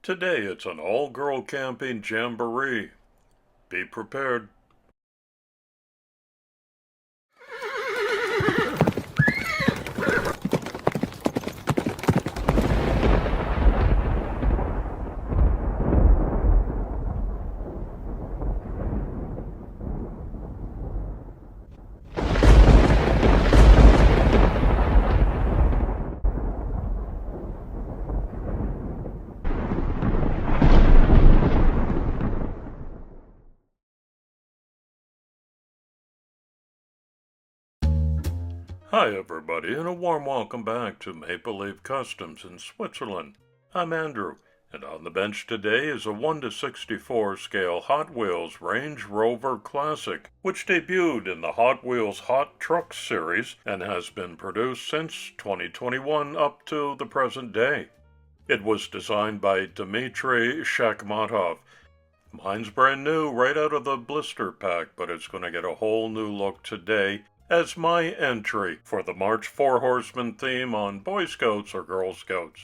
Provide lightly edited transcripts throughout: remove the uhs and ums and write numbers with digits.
Today it's an all-girl camping jamboree. Be prepared. Hi everybody, and a warm welcome back to Maple Leaf Customs in Switzerland. I'm Andrew, and on the bench today is a 1:64 scale Hot Wheels Range Rover Classic, which debuted in the Hot Wheels Hot Trucks series and has been produced since 2021 up to the present day. It was designed by Dmitriy Shakhmatov. Mine's brand new right out of the blister pack, but it's going to get a whole new look today as my entry for the March Four Horsemen theme on Boy Scouts or Girl Scouts.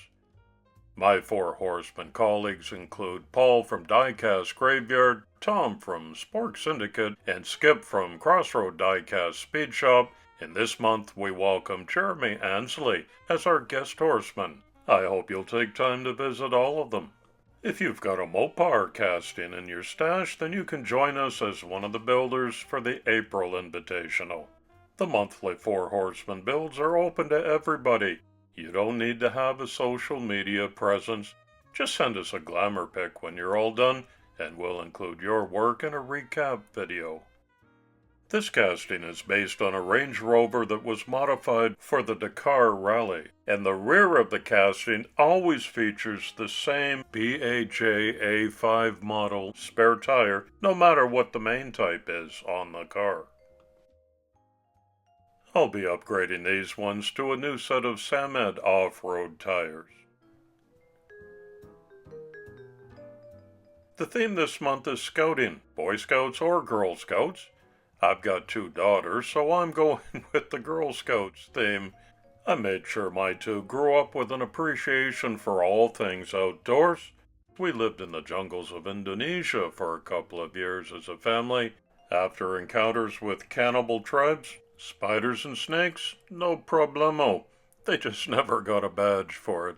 My Four Horsemen colleagues include Paul from Diecast Graveyard, Tom from Spork Syndicate, and Skip from Crossroad Diecast Speed Shop. And this month we welcome Jeremy Ansley as our guest horseman. I hope you'll take time to visit all of them. If you've got a Mopar casting in your stash, then you can join us as one of the builders for the April Invitational. The monthly Four Horsemen builds are open to everybody. You don't need to have a social media presence. Just send us a glamour pic when you're all done, and we'll include your work in a recap video. This casting is based on a Range Rover that was modified for the Dakar Rally, and the rear of the casting always features the same BAJ A5 model spare tire, no matter what the main type is on the car. I'll be upgrading these ones to a new set of Samed off-road tires. The theme this month is scouting, Boy Scouts or Girl Scouts. I've got two daughters, so I'm going with the Girl Scouts theme. I made sure my two grew up with an appreciation for all things outdoors. We lived in the jungles of Indonesia for a couple of years as a family. After encounters with cannibal tribes, spiders and snakes, no problemo. They just never got a badge for it.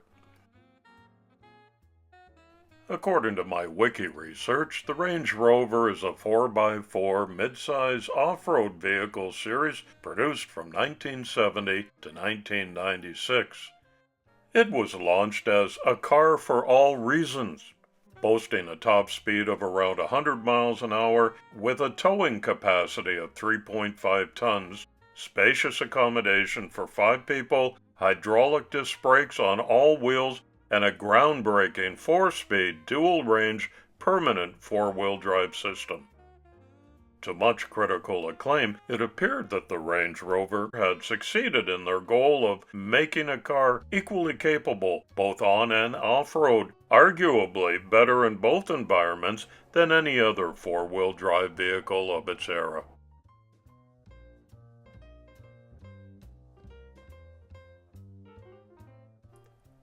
According to my wiki research, the Range Rover is a 4x4 midsize off-road vehicle series produced from 1970 to 1996. It was launched as a car for all reasons, boasting a top speed of around 100 miles an hour with a towing capacity of 3.5 tons, spacious accommodation for 5 people, hydraulic disc brakes on all wheels, and a groundbreaking 4-speed dual-range permanent 4-wheel drive system. To much critical acclaim, it appeared that the Range Rover had succeeded in their goal of making a car equally capable both on and off-road, arguably better in both environments than any other 4-wheel drive vehicle of its era.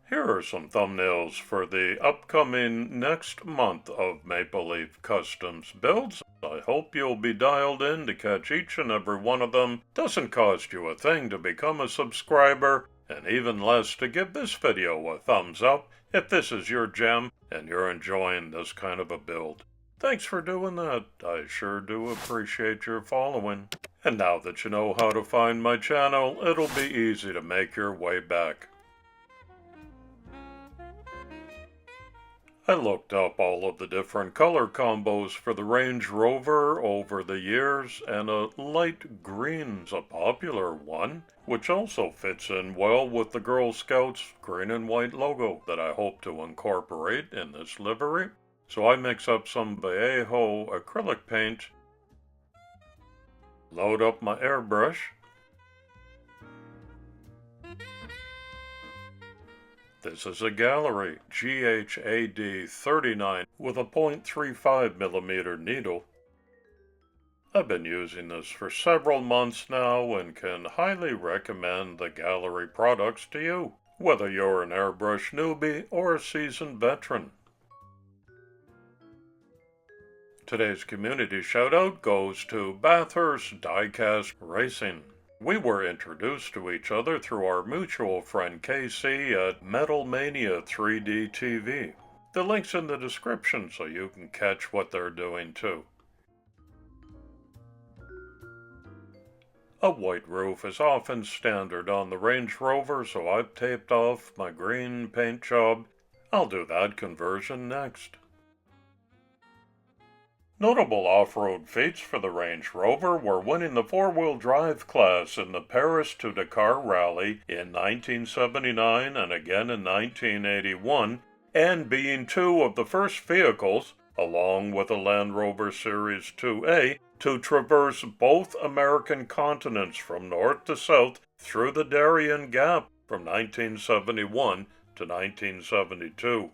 Here are some thumbnails for the upcoming next month of Maple Leaf Customs builds. I hope you'll be dialed in to catch each and every one of them. Doesn't cost you a thing to become a subscriber, and even less to give this video a thumbs up if this is your gem and you're enjoying this kind of a build. Thanks for doing that. I sure do appreciate your following. And now that you know how to find my channel, it'll be easy to make your way back. I looked up all of the different color combos for the Range Rover over the years, and a light green's a popular one, which also fits in well with the Girl Scouts green and white logo that I hope to incorporate in this livery. So I mix up some Vallejo acrylic paint, load up my airbrush, this is a Gaahleri GHAD 39 with a 0.35mm needle. I've been using this for several months now and can highly recommend the Gaahleri products to you, whether you're an airbrush newbie or a seasoned veteran. Today's community shoutout goes to Bathurst Diecast Racing. We were introduced to each other through our mutual friend KC at Metal Mania 3D TV. The link's in the description so you can catch what they're doing too. A white roof is often standard on the Range Rover, so I've taped off my green paint job. I'll do that conversion next. Notable off-road feats for the Range Rover were winning the four-wheel drive class in the Paris-Dakar Rally in 1979 and again in 1981, and being two of the first vehicles, along with the Land Rover Series IIA, to traverse both American continents from north to south through the Darién Gap from 1971 to 1972.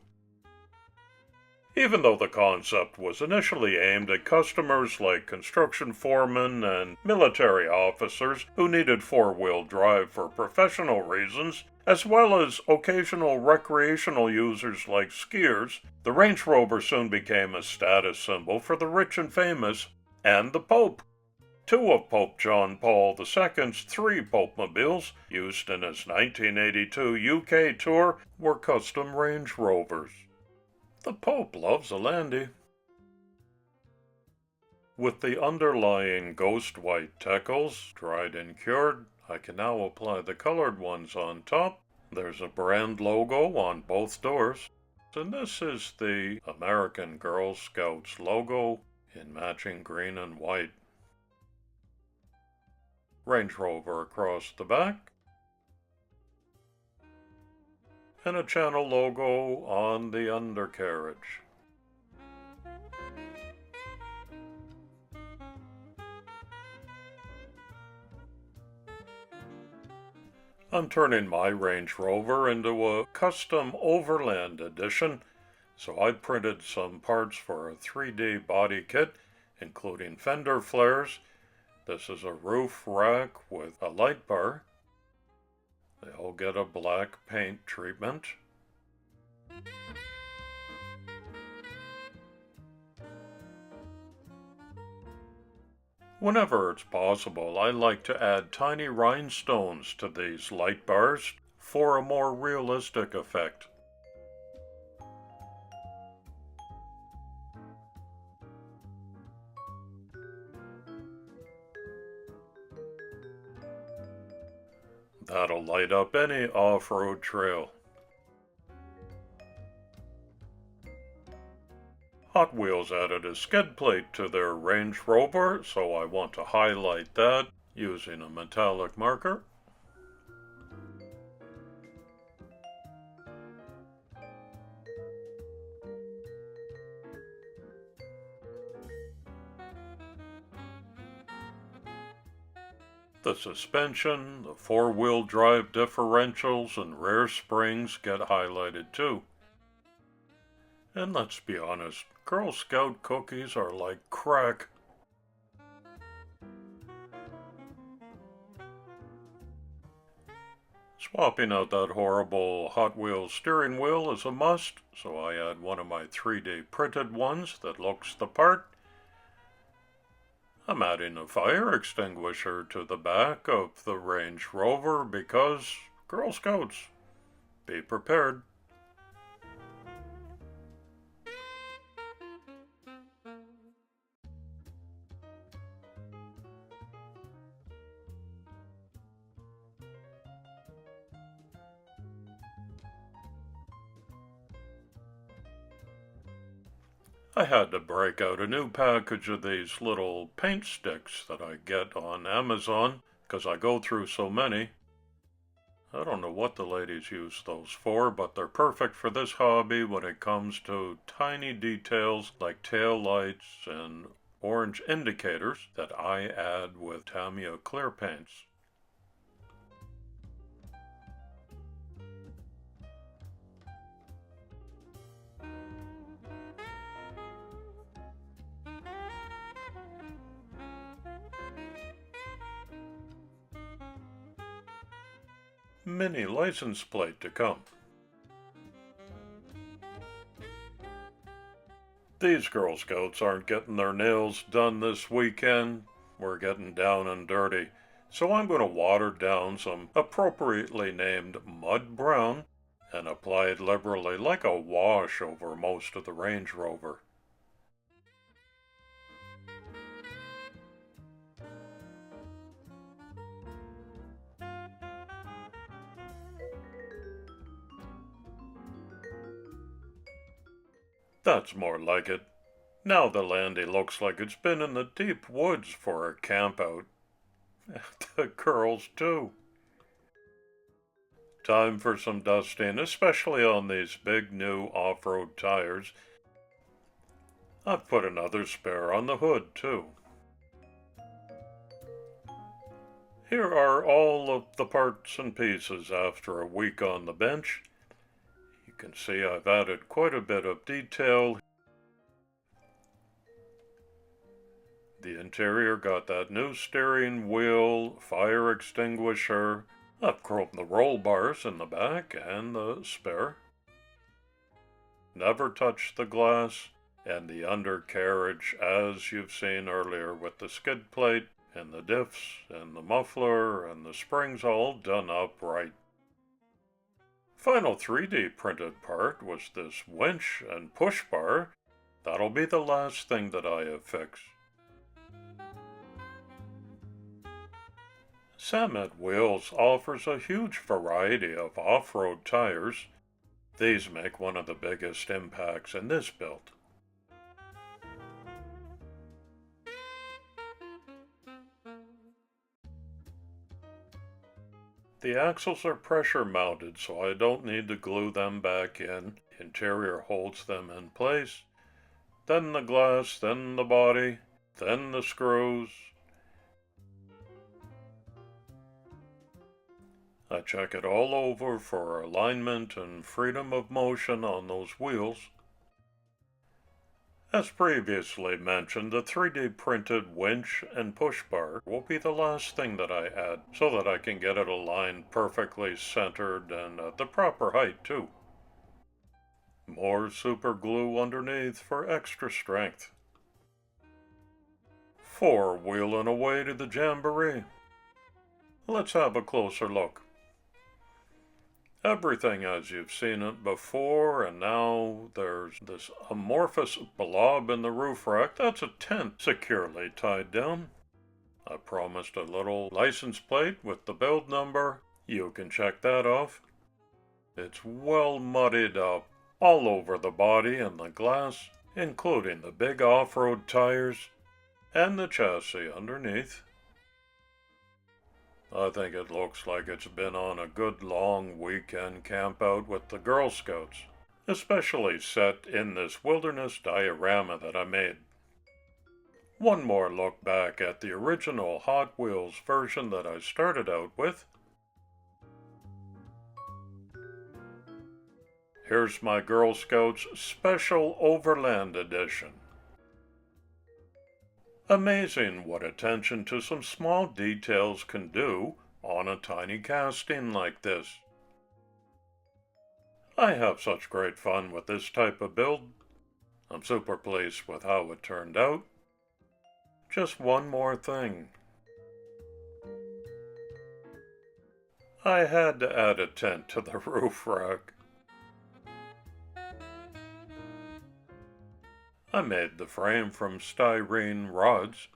Even though the concept was initially aimed at customers like construction foremen and military officers who needed four-wheel drive for professional reasons, as well as occasional recreational users like skiers, the Range Rover soon became a status symbol for the rich and famous and the Pope. Two of Pope John Paul II's three Pope-mobiles, used in his 1982 UK tour, were custom Range Rovers. The Pope loves a landy. With the underlying ghost white decals dried and cured, I can now apply the colored ones on top. There's a brand logo on both doors, and this is the American Girl Scouts logo in matching green and white. Range Rover across the back, and a channel logo on the undercarriage. I'm turning my Range Rover into a custom Overland edition, so I printed some parts for a 3D body kit, including fender flares. This is a roof rack with a light bar. They all get a black paint treatment. Whenever it's possible, I like to add tiny rhinestones to these light bars for a more realistic effect. That'll light up any off-road trail. Hot Wheels added a skid plate to their Range Rover, so I want to highlight that using a metallic marker. The suspension, the four-wheel drive differentials, and rear springs get highlighted too. And let's be honest, Girl Scout cookies are like crack. Swapping out that horrible Hot Wheels steering wheel is a must, so I add one of my 3D printed ones that looks the part. I'm adding a fire extinguisher to the back of the Range Rover because Girl Scouts, be prepared. I had to break out a new package of these little paint sticks that I get on Amazon because I go through so many. I don't know what the ladies use those for, but they're perfect for this hobby when it comes to tiny details like tail lights and orange indicators that I add with Tamiya clear paints. Mini license plate to come. These Girl Scouts aren't getting their nails done this weekend. We're getting down and dirty. So I'm going to water down some appropriately named mud brown and apply it liberally like a wash over most of the Range Rover. That's more like it. Now the landy looks like it's been in the deep woods for a campout. The girls too. Time for some dusting, especially on these big new off-road tires. I've put another spare on the hood too. Here are all of the parts and pieces after a week on the bench. You can see I've added quite a bit of detail. The interior got that new steering wheel, fire extinguisher. I've chromed the roll bars in the back and the spare. Never touched the glass and the undercarriage as you've seen earlier with the skid plate and the diffs and the muffler and the springs all done up right. Final 3D printed part was this winch and push bar. That'll be the last thing that I have fixed. Samet Wheels offers a huge variety of off-road tires. These make one of the biggest impacts in this build. The axles are pressure mounted, so I don't need to glue them back in. The interior holds them in place. Then the glass, then the body, then the screws. I check it all over for alignment and freedom of motion on those wheels. As previously mentioned, the 3D printed winch and push bar will be the last thing that I add so that I can get it aligned perfectly centered and at the proper height too. More super glue underneath for extra strength. Four-wheeling away to the jamboree. Let's have a closer look. Everything as you've seen it before, and now there's this amorphous blob in the roof rack. That's a tent securely tied down. I promised a little license plate with the build number. You can check that off. It's well muddied up all over the body and the glass, including the big off-road tires and the chassis underneath. I think it looks like it's been on a good long weekend campout with the Girl Scouts, especially set in this wilderness diorama that I made. One more look back at the original Hot Wheels version that I started out with. Here's my Girl Scouts Special Overland Edition. Amazing what attention to some small details can do on a tiny casting like this. I have such great fun with this type of build. I'm super pleased with how it turned out. Just one more thing. I had to add a tent to the roof rack. I made the frame from styrene rods.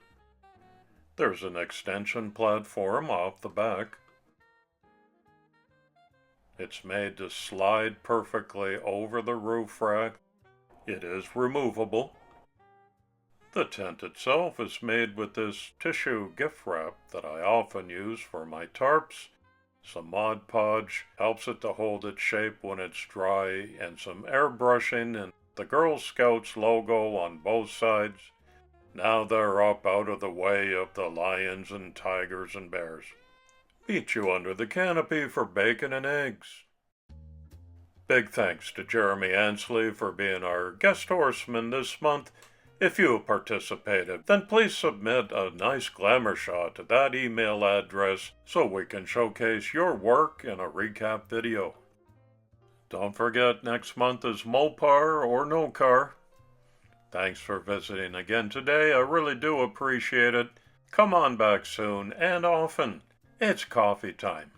There's an extension platform off the back. It's made to slide perfectly over the roof rack. It is removable. The tent itself is made with this tissue gift wrap that I often use for my tarps. Some Mod Podge helps it to hold its shape when it's dry, and some airbrushing and the Girl Scouts logo on both sides. Now they're up out of the way of the lions and tigers and bears. Meet you under the canopy for bacon and eggs. Big thanks to Jeremy Ansley for being our guest horseman this month. If you participated, then please submit a nice glamour shot to that email address so we can showcase your work in a recap video. Don't forget, next month is Mopar or no car. Thanks for visiting again today. I really do appreciate it. Come on back soon and often. It's coffee time.